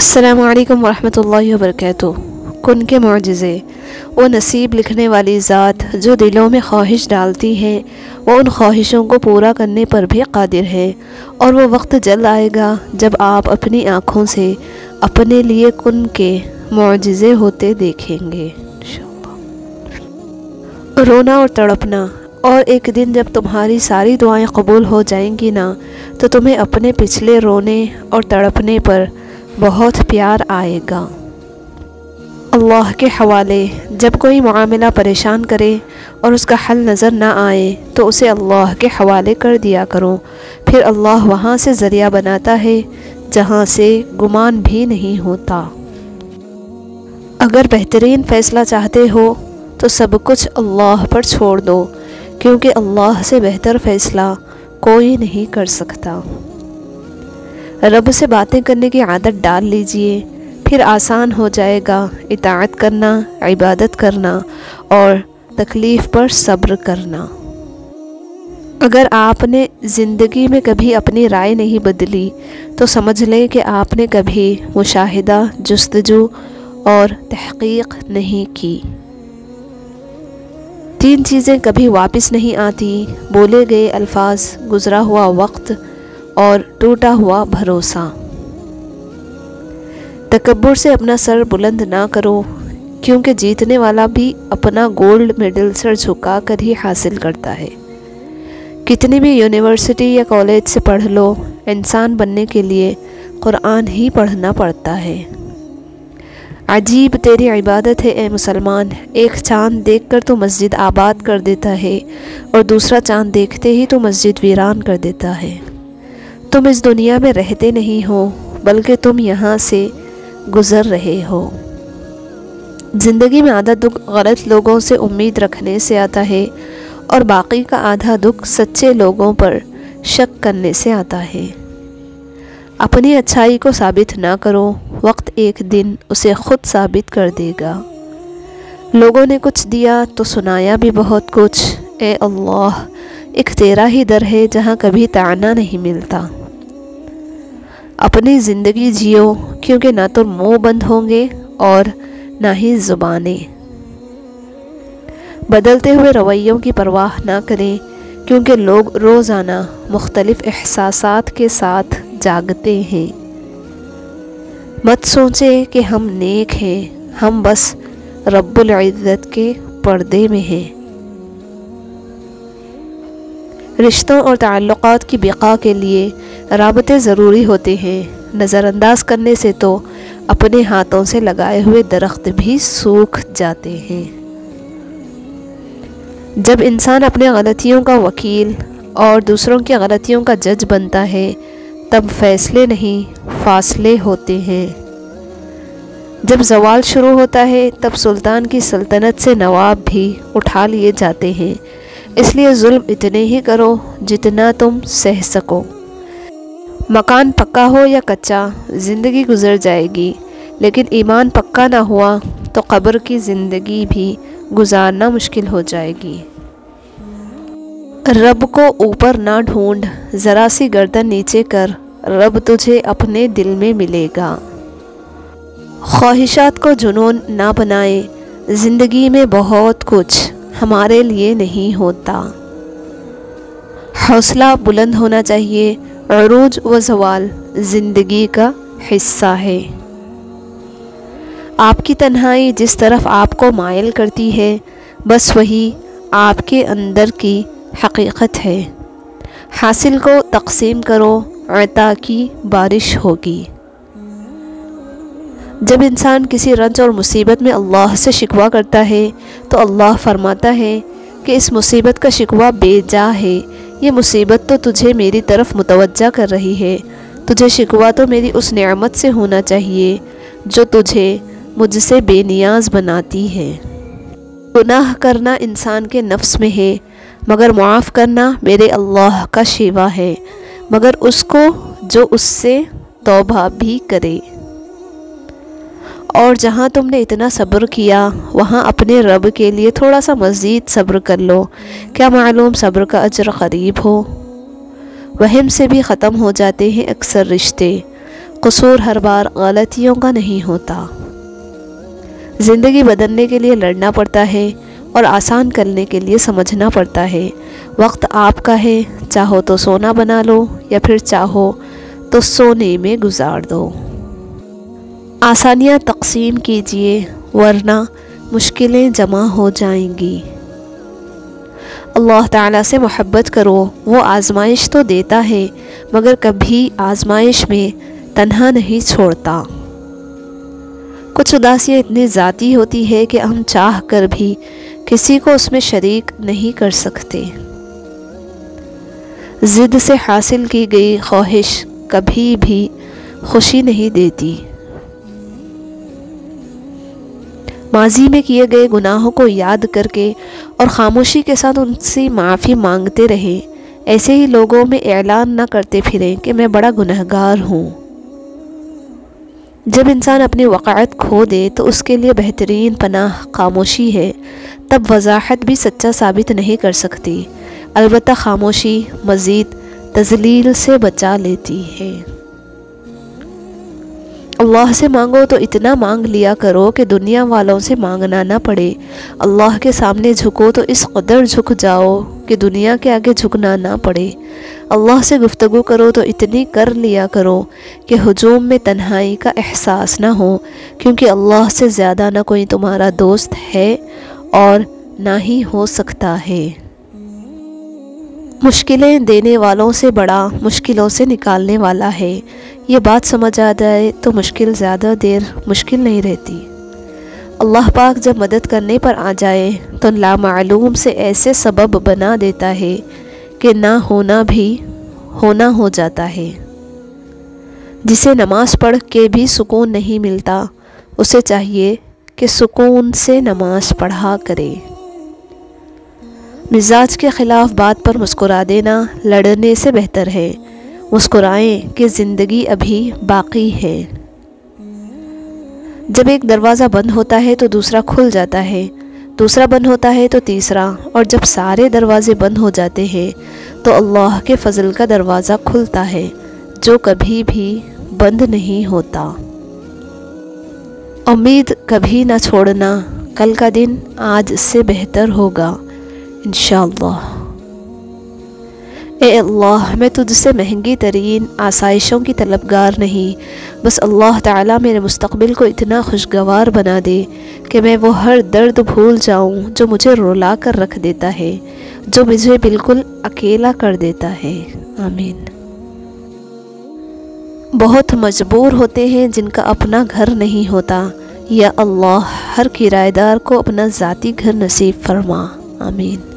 السلام علیکم ورحمۃ اللہ وبرکاتہ۔ کن کے معجزے۔ وہ نصیب لکھنے والی ذات جو دلوں میں خواہش ڈالتی ہے وہ ان خواہشوں کو پورا کرنے پر بھی قادر ہے، اور وہ وقت جلد آئے گا جب آپ اپنی آنکھوں سے اپنے لیے کن کے معجزے ہوتے دیکھیں گے۔ رونا اور تڑپنا۔ اور ایک دن جب تمہاری ساری دعائیں قبول ہو جائیں گی نا، تو تمہیں اپنے پچھلے رونے اور تڑپنے پر بہت پیار آئے گا۔ اللہ کے حوالے۔ جب کوئی معاملہ پریشان کرے اور اس کا حل نظر نہ آئے تو اسے اللہ کے حوالے کر دیا کرو، پھر اللہ وہاں سے ذریعہ بناتا ہے جہاں سے گمان بھی نہیں ہوتا۔ اگر بہترین فیصلہ چاہتے ہو تو سب کچھ اللہ پر چھوڑ دو، کیونکہ اللہ سے بہتر فیصلہ کوئی نہیں کر سکتا۔ رب سے باتیں کرنے کی عادت ڈال لیجئے، پھر آسان ہو جائے گا اطاعت کرنا، عبادت کرنا اور تکلیف پر صبر کرنا۔ اگر آپ نے زندگی میں کبھی اپنی رائے نہیں بدلی تو سمجھ لیں کہ آپ نے کبھی مشاہدہ، جستجو اور تحقیق نہیں کی۔ 3 چیزیں کبھی واپس نہیں آتی: بولے گئے الفاظ، گزرا ہوا وقت اور ٹوٹا ہوا بھروسہ۔ تکبر سے اپنا سر بلند نہ کرو، کیونکہ جیتنے والا بھی اپنا گولڈ میڈل سر جھکا کر ہی حاصل کرتا ہے۔ کتنی بھی یونیورسٹی یا کالج سے پڑھ لو، انسان بننے کے لیے قرآن ہی پڑھنا پڑتا ہے۔ عجیب تیری عبادت ہے اے مسلمان، ایک چاند دیکھ کر تو مسجد آباد کر دیتا ہے اور دوسرا چاند دیکھتے ہی تو مسجد ویران کر دیتا ہے۔ تم اس دنیا میں رہتے نہیں ہو، بلکہ تم یہاں سے گزر رہے ہو۔ زندگی میں آدھا دکھ غلط لوگوں سے امید رکھنے سے آتا ہے، اور باقی کا آدھا دکھ سچے لوگوں پر شک کرنے سے آتا ہے۔ اپنی اچھائی کو ثابت نہ کرو، وقت ایک دن اسے خود ثابت کر دے گا۔ لوگوں نے کچھ دیا تو سنایا بھی بہت کچھ۔ اے اللہ، ایک تیرا ہی در ہے جہاں کبھی طعنہ نہیں ملتا۔ اپنی زندگی جیو، کیونکہ نہ تو منہ بند ہوں گے اور نہ ہی زبانیں۔ بدلتے ہوئے رویوں کی پرواہ نہ کریں، کیونکہ لوگ روزانہ مختلف احساسات کے ساتھ جاگتے ہیں۔ مت سوچیں کہ ہم نیک ہیں، ہم بس رب العزت کے پردے میں ہیں۔ رشتوں اور تعلقات کی بقا کے لیے رابطے ضروری ہوتے ہیں۔ نظر انداز کرنے سے تو اپنے ہاتھوں سے لگائے ہوئے درخت بھی سوکھ جاتے ہیں۔ جب انسان اپنے غلطیوں کا وکیل اور دوسروں کی غلطیوں کا جج بنتا ہے، تب فیصلے نہیں فاصلے ہوتے ہیں۔ جب زوال شروع ہوتا ہے تب سلطان کی سلطنت سے نواب بھی اٹھا لیے جاتے ہیں۔ اس لیے ظلم اتنے ہی کرو جتنا تم سہ سکو۔ مکان پکا ہو یا کچا، زندگی گزر جائے گی، لیکن ایمان پکا نہ ہوا تو قبر کی زندگی بھی گزارنا مشکل ہو جائے گی۔ رب کو اوپر نہ ڈھونڈ، ذرا سی گردن نیچے کر، رب تجھے اپنے دل میں ملے گا۔ خواہشات کو جنون نہ بنائے، زندگی میں بہت کچھ ہمارے لیے نہیں ہوتا۔ حوصلہ بلند ہونا چاہیے، عروج و زوال زندگی کا حصہ ہے۔ آپ کی تنہائی جس طرف آپ کو مائل کرتی ہے، بس وہی آپ کے اندر کی حقیقت ہے۔ حاصل کو تقسیم کرو، عطا کی بارش ہوگی۔ جب انسان کسی رنج اور مصیبت میں اللہ سے شکوہ کرتا ہے تو اللہ فرماتا ہے کہ اس مصیبت کا شکوہ بے جا ہے، یہ مصیبت تو تجھے میری طرف متوجہ کر رہی ہے، تجھے شکوہ تو میری اس نعمت سے ہونا چاہیے جو تجھے مجھ سے بے نیاز بناتی ہے۔ گناہ کرنا انسان کے نفس میں ہے، مگر معاف کرنا میرے اللہ کا شیوا ہے، مگر اس کو جو اس سے توبہ بھی کرے۔ اور جہاں تم نے اتنا صبر کیا، وہاں اپنے رب کے لیے تھوڑا سا مزید صبر کر لو، کیا معلوم صبر کا اجر قریب ہو۔ وہم سے بھی ختم ہو جاتے ہیں اکثر رشتے، قصور ہر بار غلطیوں کا نہیں ہوتا۔ زندگی بدلنے کے لیے لڑنا پڑتا ہے اور آسان کرنے کے لیے سمجھنا پڑتا ہے۔ وقت آپ کا ہے، چاہو تو سونا بنا لو یا پھر چاہو تو سونے میں گزار دو۔ آسانیاں تقسیم کیجئے ورنہ مشکلیں جمع ہو جائیں گی۔ اللہ تعالیٰ سے محبت کرو، وہ آزمائش تو دیتا ہے مگر کبھی آزمائش میں تنہا نہیں چھوڑتا۔ کچھ اداسیاں اتنی ذاتی ہوتی ہے کہ ہم چاہ کر بھی کسی کو اس میں شریک نہیں کر سکتے۔ ضد سے حاصل کی گئی خواہش کبھی بھی خوشی نہیں دیتی۔ ماضی میں کیے گئے گناہوں کو یاد کر کے اور خاموشی کے ساتھ ان سے معافی مانگتے رہیں۔ ایسے ہی لوگوں میں اعلان نہ کرتے پھریں کہ میں بڑا گنہگار ہوں۔ جب انسان اپنی وقاحت کھو دے تو اس کے لیے بہترین پناہ خاموشی ہے۔ تب وضاحت بھی سچا ثابت نہیں کر سکتی، البتہ خاموشی مزید تذلیل سے بچا لیتی ہے۔ اللہ سے مانگو تو اتنا مانگ لیا کرو کہ دنیا والوں سے مانگنا نہ پڑے۔ اللہ کے سامنے جھکو تو اس قدر جھک جاؤ کہ دنیا کے آگے جھکنا نہ پڑے۔ اللہ سے گفتگو کرو تو اتنی کر لیا کرو کہ ہجوم میں تنہائی کا احساس نہ ہو، کیونکہ اللہ سے زیادہ نہ کوئی تمہارا دوست ہے اور نہ ہی ہو سکتا ہے۔ مشکلیں دینے والوں سے بڑا مشکلوں سے نکالنے والا ہے۔ یہ بات سمجھ آ جائے تو مشکل زیادہ دیر مشکل نہیں رہتی۔ اللہ پاک جب مدد کرنے پر آ جائے تو لامعلوم سے ایسے سبب بنا دیتا ہے کہ نہ ہونا بھی ہونا ہو جاتا ہے۔ جسے نماز پڑھ کے بھی سکون نہیں ملتا، اسے چاہیے کہ سکون سے نماز پڑھا کرے۔ مزاج کے خلاف بات پر مسکرا دینا لڑنے سے بہتر ہے۔ مسکرائیں کہ زندگی ابھی باقی ہے۔ جب ایک دروازہ بند ہوتا ہے تو دوسرا کھل جاتا ہے، دوسرا بند ہوتا ہے تو تیسرا، اور جب سارے دروازے بند ہو جاتے ہیں تو اللہ کے فضل کا دروازہ کھلتا ہے جو کبھی بھی بند نہیں ہوتا۔ امید کبھی نہ چھوڑنا، کل کا دن آج سے بہتر ہوگا انشاءاللہ۔ اے اللہ، میں تجھ سے مہنگی ترین آسائشوں کی طلبگار نہیں، بس اللہ تعالیٰ میرے مستقبل کو اتنا خوشگوار بنا دے کہ میں وہ ہر درد بھول جاؤں جو مجھے رلا کر رکھ دیتا ہے، جو مجھے بالکل اکیلا کر دیتا ہے۔ آمین۔ بہت مجبور ہوتے ہیں جن کا اپنا گھر نہیں ہوتا، یا اللہ ہر کرایہ دار کو اپنا ذاتی گھر نصیب فرما۔ آمین۔